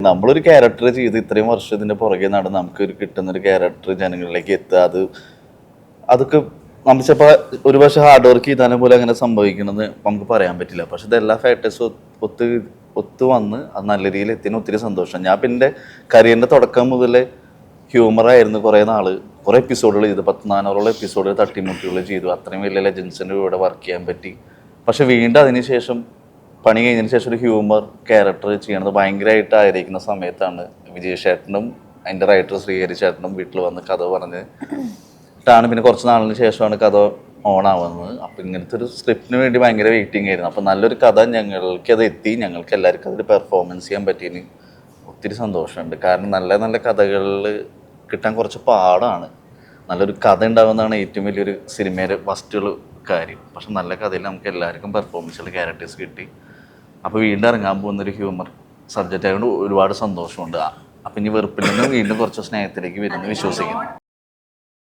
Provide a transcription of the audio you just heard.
നമ്മളൊരു ക്യാരക്ടർ ചെയ്ത് ഇത്രയും വർഷം ഇതിന്റെ പുറകെ നടന്ന് നമുക്കൊരു കിട്ടുന്നൊരു ക്യാരക്ടർ ജനങ്ങളിലേക്ക് എത്തുക, അതൊക്കെ നമ്മൾ ചിലപ്പോൾ ഒരു പക്ഷേ ഹാർഡ് വർക്ക് ചെയ്താലും പോലെ അങ്ങനെ സംഭവിക്കണമെന്ന് നമുക്ക് പറയാൻ പറ്റില്ല. പക്ഷെ ഇതെല്ലാ ഫാക്ടേഴ്സും ഒത്തു വന്ന് അത് നല്ല രീതിയിൽ എത്തിന് ഒത്തിരി സന്തോഷം. ഞാൻ പിന്നെ കരിയറിന്റെ തുടക്കം മുതലേ ഹ്യൂമറായിരുന്നു. കുറേ എപ്പിസോഡുകൾ ചെയ്തു, 14 എപ്പിസോഡുകൾ തട്ടിമുട്ടികൾ ചെയ്തു. അത്രയും വലിയ ലെജൻസിൻ്റെ കൂടെ വർക്ക് ചെയ്യാൻ പറ്റി. പക്ഷെ വീണ്ടും അതിനുശേഷം പണി കഴിഞ്ഞതിന് ശേഷം ഒരു ഹ്യൂമർ ക്യാരക്ടർ ചെയ്യണത് ഭയങ്കരമായിട്ട് ആയിരിക്കുന്ന സമയത്താണ് വിജയ് ചേട്ടനും അതിൻ്റെ റൈറ്റർ ശ്രീഹരി ചേട്ടനും വീട്ടിൽ വന്ന് കഥ പറഞ്ഞിട്ടാണ്. പിന്നെ കുറച്ച് നാളിന് ശേഷമാണ് കഥ ഓണാവുന്നത്. അപ്പം ഇങ്ങനത്തെ ഒരു സ്ക്രിപ്റ്റിന് വേണ്ടി ഭയങ്കര വെയിറ്റിംഗ് ആയിരുന്നു. അപ്പം നല്ലൊരു കഥ ഞങ്ങൾക്കത് എത്തി, ഞങ്ങൾക്ക് എല്ലാവർക്കും അതിൽ പെർഫോമൻസ് ചെയ്യാൻ പറ്റിയതിന് ഒത്തിരി സന്തോഷമുണ്ട്. കാരണം നല്ല നല്ല കഥകളിൽ കിട്ടാൻ കുറച്ച് പാടാണ്. നല്ലൊരു കഥ ഉണ്ടാകുന്നതാണ് ഏറ്റവും വലിയൊരു സിനിമയുടെ ഫസ്റ്റുള്ള കാര്യം. പക്ഷെ നല്ല കഥയിൽ നമുക്ക് എല്ലാവർക്കും പെർഫോമൻസുള്ള ക്യാരക്ടേഴ്സ് കിട്ടി. അപ്പോൾ വീണ്ടും ഇറങ്ങാൻ പോകുന്നൊരു ഹ്യൂമർ സബ്ജക്റ്റ് ആയതുകൊണ്ട് ഒരുപാട് സന്തോഷമുണ്ട്. അപ്പം ഇനി വെറുപ്പിൽ നിന്ന് വീണ്ടും കുറച്ച് സ്നേഹത്തിലേക്ക് വരുമെന്ന് വിശ്വസിക്കുന്നു.